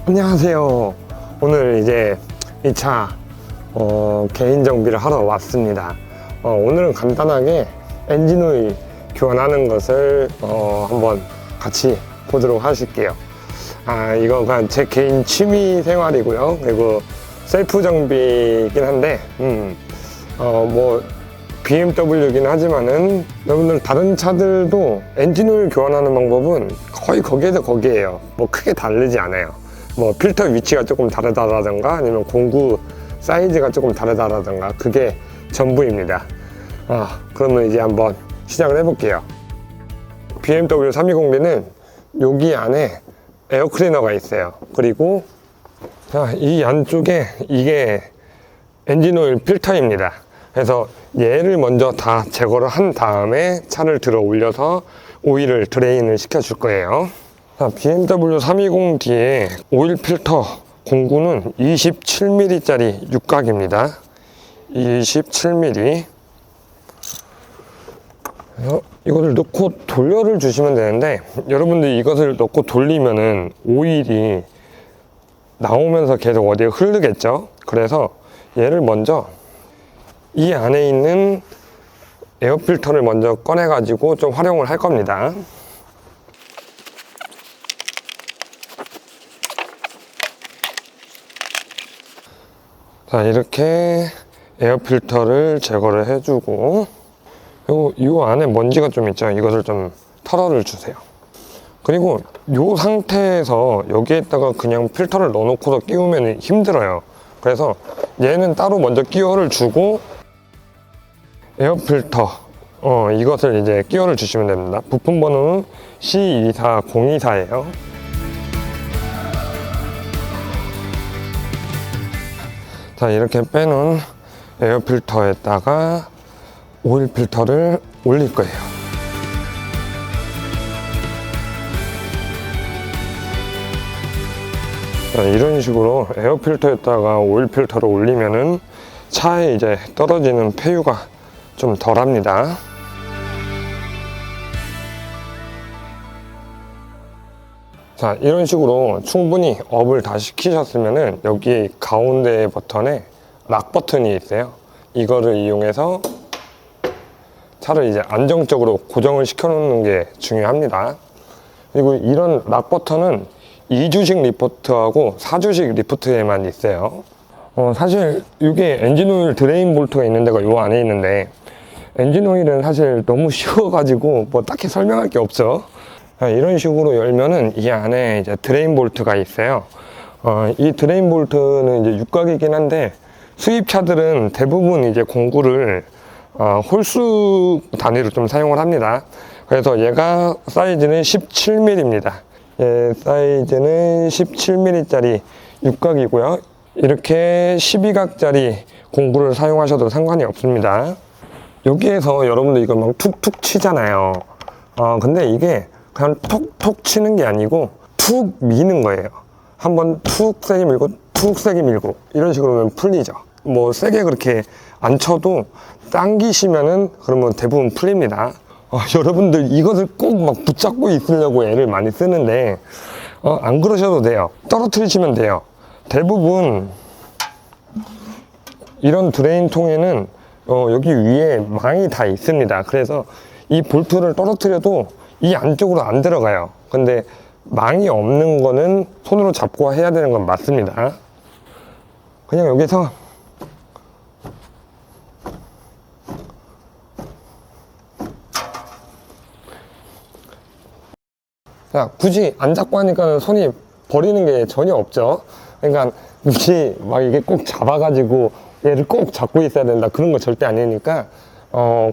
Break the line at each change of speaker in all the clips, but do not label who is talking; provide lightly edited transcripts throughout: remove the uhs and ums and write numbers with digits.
안녕하세요. 오늘 이제 이 차 개인 정비를 하러 왔습니다. 오늘은 간단하게 엔진오일 교환하는 것을 한번 같이 보도록 하실게요. 이거 제 개인 취미 생활이고요. 그리고 셀프 정비이긴 한데 뭐 BMW이긴 하지만은 여러분들 다른 차들도 엔진오일 교환하는 방법은 거의 거기에서 거기에요. 뭐 크게 다르지 않아요. 뭐 필터 위치가 조금 다르다라든가 아니면 공구 사이즈가 조금 다르다라든가 그게 전부입니다. 그러면 이제 한번 시작을 해볼게요. BMW 320D는 여기 안에 에어클리너가 있어요. 그리고 이 안쪽에 이게 엔진오일 필터입니다. 그래서 얘를 먼저 다 제거를 한 다음에 차를 들어 올려서 오일을 드레인을 시켜 줄 거예요. BMW 320D의 오일 필터 공구는 27mm 짜리 육각입니다. 27mm. 이것을 넣고 돌려를 주시면 되는데, 여러분들이 이것을 넣고 돌리면은 오일이 나오면서 계속 어디에 흐르겠죠. 그래서 얘를 먼저 이 안에 있는 에어 필터를 먼저 꺼내 가지고 좀 활용을 할 겁니다. 자, 이렇게 에어 필터를 제거를 해주고, 그리고 이 안에 먼지가 좀 있죠. 이것을 좀 털어를 주세요. 그리고 이 상태에서 여기에다가 그냥 필터를 넣어놓고서 끼우면 힘들어요. 그래서 얘는 따로 먼저 끼워를 주고 에어 필터 이것을 이제 끼워를 주시면 됩니다. 부품 번호는 C24024예요. 자, 이렇게 빼놓은 에어 필터에다가 오일 필터를 올릴 거예요. 자, 이런 식으로 에어 필터에다가 오일 필터를 올리면은 차에 이제 떨어지는 폐유가 좀 덜합니다. 자, 이런 식으로 충분히 업을 다 시키셨으면은 여기 가운데 버튼에 락 버튼이 있어요. 이거를 이용해서 차를 이제 안정적으로 고정을 시켜 놓는 게 중요합니다. 그리고 이런 락 버튼은 2주식 리프트하고 4주식 리프트에만 있어요. 사실 이게 엔진오일 드레인 볼트가 있는 데가 요 안에 있는데, 엔진오일은 사실 너무 쉬워가지고 뭐 딱히 설명할 게 없죠. 이런 식으로 열면은 이 안에 이제 드레인 볼트가 있어요. 이 드레인 볼트는 이제 육각이긴 한데, 수입차들은 대부분 이제 공구를 홀수 단위로 좀 사용을 합니다. 그래서 얘가 사이즈는 17mm입니다. 얘 사이즈는 17mm 짜리 육각이고요. 이렇게 12각짜리 공구를 사용하셔도 상관이 없습니다. 여기에서 여러분들 이거 막 툭툭 치잖아요. 근데 이게 그냥 톡톡 치는 게 아니고 툭 미는 거예요. 한번 툭 세게 밀고 툭 세게 밀고 이런 식으로 하면 풀리죠. 뭐 세게 그렇게 안 쳐도 당기시면은 그러면 대부분 풀립니다. 여러분들 이것을 꼭 막 붙잡고 있으려고 애를 많이 쓰는데 안 그러셔도 돼요. 떨어뜨리시면 돼요. 대부분 이런 드레인 통에는 여기 위에 망이 다 있습니다. 그래서 이 볼트를 떨어뜨려도 이 안쪽으로 안 들어가요. 근데 망이 없는 거는 손으로 잡고 해야 되는 건 맞습니다. 그냥 여기서 굳이 안 잡고 하니까 손이 버리는 게 전혀 없죠. 그러니까 굳이 막 이게 꼭 잡아가지고 얘를 꼭 잡고 있어야 된다 그런 거 절대 아니니까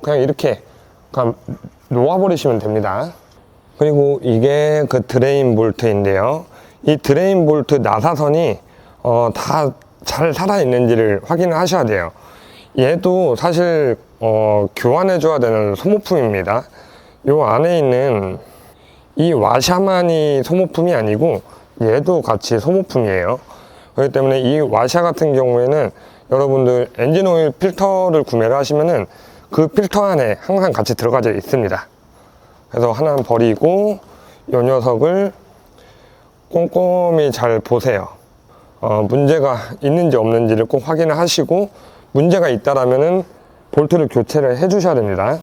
그냥 이렇게 그냥 놓아버리시면 됩니다. 그리고 이게 그 드레인 볼트인데요. 이 드레인 볼트 나사선이 다 잘 살아있는지를 확인을 하셔야 돼요. 얘도 사실 교환해 줘야 되는 소모품입니다. 요 안에 있는 이 와샤만이 소모품이 아니고 얘도 같이 소모품이에요. 그렇기 때문에 이 와샤 같은 경우에는 여러분들 엔진오일 필터를 구매를 하시면은 그 필터 안에 항상 같이 들어가져 있습니다. 그래서 하나는 버리고 이 녀석을 꼼꼼히 잘 보세요. 문제가 있는지 없는지를 꼭 확인을 하시고, 문제가 있다라면은 볼트를 교체를 해 주셔야 됩니다.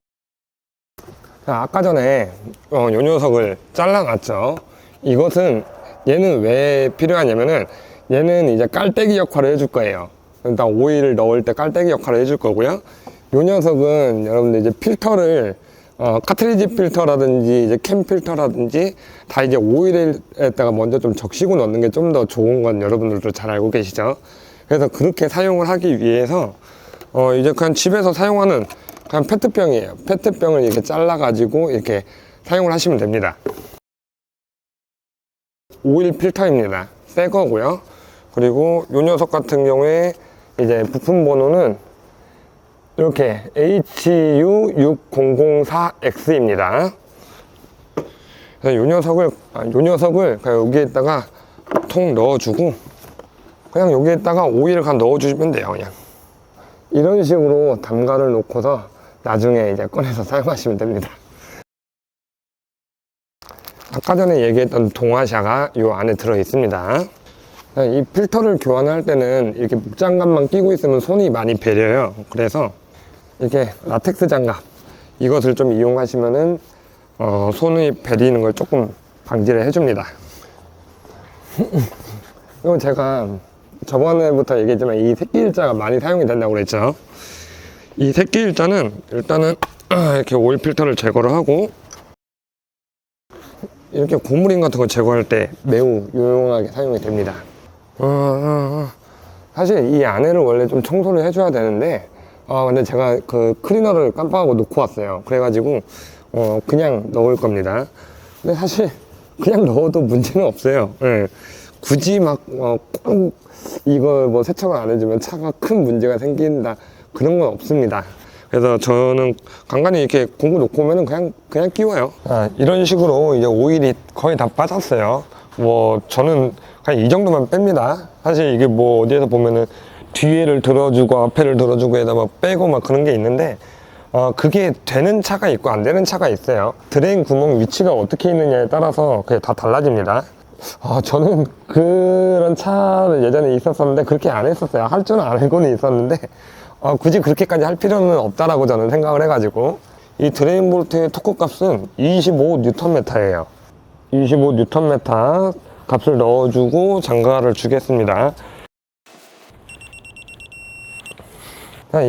자, 아까 전에 요 녀석을 잘라놨죠. 이것은 얘는 왜 필요하냐면은 얘는 이제 깔때기 역할을 해줄 거예요. 일단 오일을 넣을 때 깔때기 역할을 해줄 거고요. 요 녀석은 여러분들 이제 필터를 카트리지 필터라든지 이제 캠 필터라든지 다 이제 오일에다가 먼저 좀 적시고 넣는 게 좀 더 좋은 건 여러분들도 잘 알고 계시죠. 그래서 그렇게 사용을 하기 위해서 이제 그냥 집에서 사용하는 그냥 페트병이에요. 페트병을 이렇게 잘라 가지고 이렇게 사용을 하시면 됩니다. 오일 필터입니다. 새 거고요. 그리고 요 녀석 같은 경우에 이제 부품 번호는 이렇게 HU6004X입니다. 요 녀석을 그냥 여기에다가 통 넣어주고 그냥 여기에다가 오일을 그냥 넣어주시면 돼요. 그냥 이런 식으로 담가를 놓고서 나중에 이제 꺼내서 사용하시면 됩니다. 아까 전에 얘기했던 동화샤가 이 안에 들어 있습니다. 이 필터를 교환할 때는 이렇게 목장갑만 끼고 있으면 손이 많이 베려요. 그래서 이렇게 라텍스 장갑 이것을 좀 이용하시면은 손이 베리는 걸 조금 방지를 해줍니다. 이건 제가 저번에부터 얘기했지만 이 새끼일자가 많이 사용이 된다고 그랬죠. 이 새끼일자는 일단은 이렇게 오일 필터를 제거를 하고 이렇게 고무링 같은 거 제거할 때 매우 유용하게 사용이 됩니다. 사실 이 안에를 원래 좀 청소를 해줘야 되는데 근데 제가 그 클리너를 깜빡하고 놓고 왔어요. 그래가지고 그냥 넣을 겁니다. 근데 사실 그냥 넣어도 문제는 없어요. 예. 굳이 막 꼭 이걸 뭐 세척을 안 해주면 차가 큰 문제가 생긴다 그런 건 없습니다. 그래서 저는 간간히 이렇게 공구 놓고 오면은 그냥 끼워요. 이런 식으로 이제 오일이 거의 다 빠졌어요. 뭐 저는 그냥 이 정도만 뺍니다. 사실 이게 뭐 어디에서 보면은 뒤에를 들어주고 앞에를 들어주고 해다 막 빼고 막 그런 게 있는데 그게 되는 차가 있고 안 되는 차가 있어요. 드레인 구멍 위치가 어떻게 있느냐에 따라서 그게 다 달라집니다. 저는 그런 차를 예전에 있었었는데 그렇게 안 했었어요. 할 줄은 알고는 있었는데 굳이 그렇게까지 할 필요는 없다라고 저는 생각을 해가지고 이 드레인 볼트의 토크 값은 25Nm예요. 25Nm 값을 넣어주고 장가를 주겠습니다.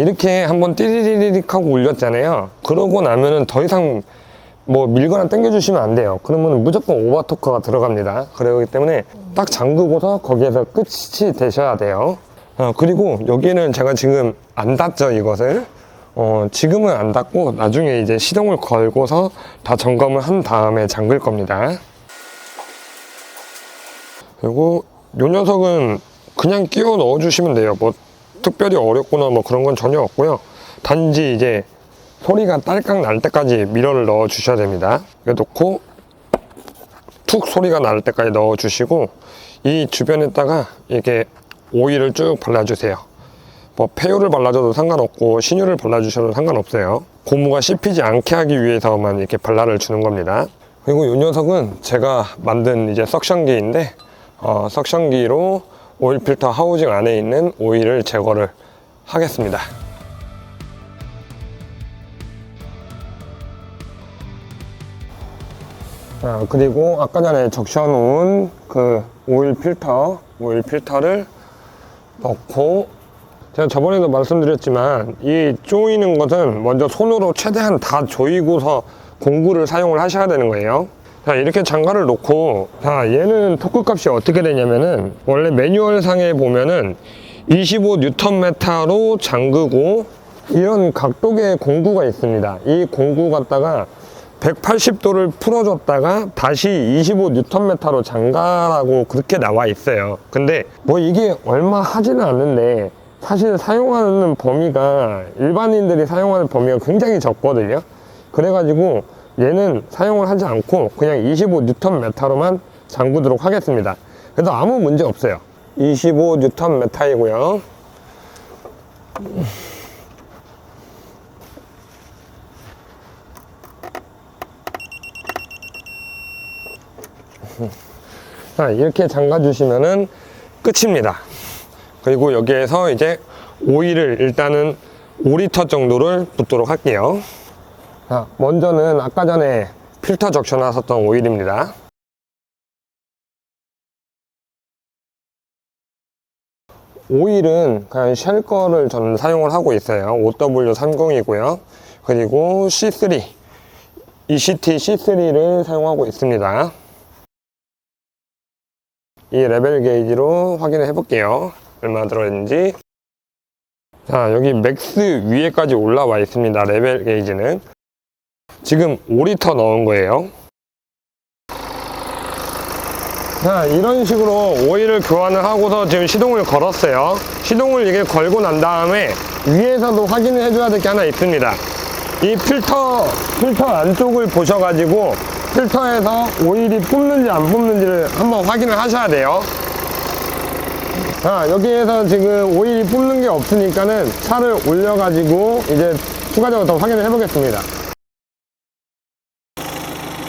이렇게 한번 띠리리릭 하고 올렸잖아요. 그러고 나면은 더 이상 뭐 밀거나 당겨주시면 안 돼요. 그러면 무조건 오버토크가 들어갑니다. 그렇기 때문에 딱 잠그고서 거기에서 끝이 되셔야 돼요. 그리고 여기는 제가 지금 안 닫죠, 이것을. 지금은 안 닫고 나중에 이제 시동을 걸고서 다 점검을 한 다음에 잠글 겁니다. 그리고 요 녀석은 그냥 끼워 넣어 주시면 돼요. 뭐 특별히 어렵거나 뭐 그런 건 전혀 없고요. 단지 이제 소리가 딸깍 날 때까지 미러를 넣어 주셔야 됩니다. 이렇게 놓고 툭 소리가 날 때까지 넣어 주시고 이 주변에다가 이렇게 오일을 쭉 발라주세요. 뭐 폐유를 발라줘도 상관없고 신유를 발라주셔도 상관없어요. 고무가 씹히지 않게 하기 위해서만 이렇게 발라를 주는 겁니다. 그리고 이 녀석은 제가 만든 이제 석션기인데 석션기로 오일 필터 하우징 안에 있는 오일을 제거를 하겠습니다. 그리고 아까 전에 적셔 놓은 그 오일 필터를 넣고 제가 저번에도 말씀드렸지만 이 조이는 것은 먼저 손으로 최대한 다 조이고서 공구를 사용을 하셔야 되는 거예요. 자, 이렇게 장가를 놓고 얘는 토크 값이 어떻게 되냐면은 원래 매뉴얼 상에 보면은 25Nm로 잠그고 이런 각도의 공구가 있습니다. 이 공구 갖다가 180도를 풀어줬다가 다시 25Nm로 잠가라고 그렇게 나와 있어요. 근데 뭐 이게 얼마 하지는 않는데 사실 사용하는 범위가 일반인들이 사용하는 범위가 굉장히 적거든요. 그래가지고 얘는 사용을 하지 않고 그냥 25Nm로만 잠그도록 하겠습니다. 그래서 아무 문제 없어요. 25Nm이고요. 자, 이렇게 잠가 주시면은 끝입니다. 그리고 여기에서 이제 오일을 일단은 5리터 정도를 붓도록 할게요. 자, 먼저는 아까 전에 필터 적셔놨었던 오일입니다. 오일은 그냥 쉘 거를 저는 사용을 하고 있어요. OW30이고요. 그리고 C3, ECT C3를 사용하고 있습니다. 이 레벨 게이지로 확인을 해볼게요. 얼마나 들어있는지. 자, 여기 맥스 위에까지 올라와 있습니다. 레벨 게이지는. 지금 5리터 넣은 거예요. 자, 이런 식으로 오일을 교환을 하고서 지금 시동을 걸었어요. 시동을 이게 걸고 난 다음에 위에서도 확인을 해줘야 될 게 하나 있습니다. 이 필터 안쪽을 보셔가지고 필터에서 오일이 뿜는지 안 뿜는지를 한번 확인을 하셔야 돼요. 자, 여기에서 지금 오일이 뿜는 게 없으니까는 차를 올려가지고 이제 추가적으로 더 확인을 해보겠습니다.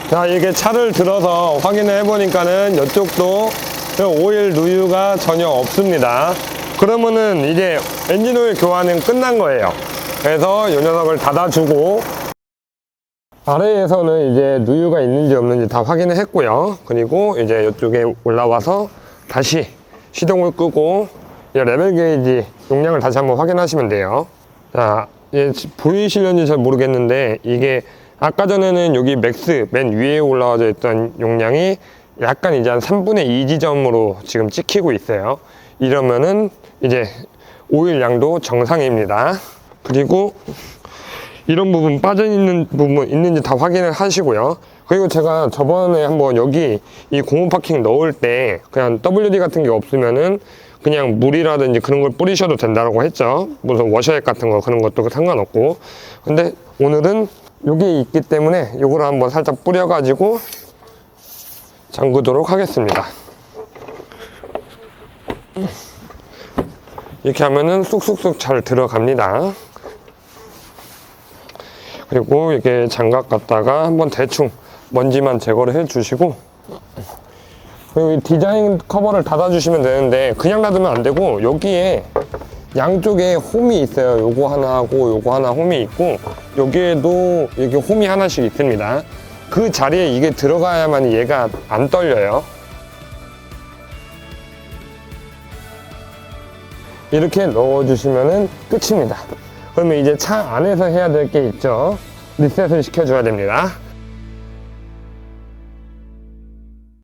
자, 이렇게 차를 들어서 확인을 해보니까는 이쪽도 오일 누유가 전혀 없습니다. 그러면은 이제 엔진 오일 교환은 끝난 거예요. 그래서 이 녀석을 닫아주고 아래에서는 이제 누유가 있는지 없는지 다 확인을 했고요. 그리고 이제 이쪽에 올라와서 다시 시동을 끄고 이제 레벨 게이지 용량을 다시 한번 확인하시면 돼요. 자, 보이시려는지 잘 모르겠는데 이게 아까 전에는 여기 맥스 맨 위에 올라와져 있던 용량이 약간 이제 한 3분의 2 지점으로 지금 찍히고 있어요. 이러면은 이제 오일 양도 정상입니다. 그리고 이런 부분 빠져있는 부분 있는지 다 확인을 하시고요. 그리고 제가 저번에 한번 여기 이 공무 파킹 넣을 때 그냥 WD 같은 게 없으면은 그냥 물이라든지 그런 걸 뿌리셔도 된다고 했죠. 무슨 워셔액 같은 거 그런 것도 상관없고. 근데 오늘은 여기 있기 때문에 이걸 한번 살짝 뿌려가지고 잠그도록 하겠습니다. 이렇게 하면은 쑥쑥쑥 잘 들어갑니다. 그리고 이렇게 장갑 갖다가 한번 대충 먼지만 제거를 해 주시고, 그리고 이 디자인 커버를 닫아 주시면 되는데 그냥 닫으면 안 되고 여기에 양쪽에 홈이 있어요. 요거 하나 하고 요거 하나 홈이 있고 여기에도 이렇게 홈이 하나씩 있습니다. 그 자리에 이게 들어가야만 얘가 안 떨려요. 이렇게 넣어주시면 끝입니다. 그러면 이제 차 안에서 해야 될 게 있죠. 리셋을 시켜줘야 됩니다.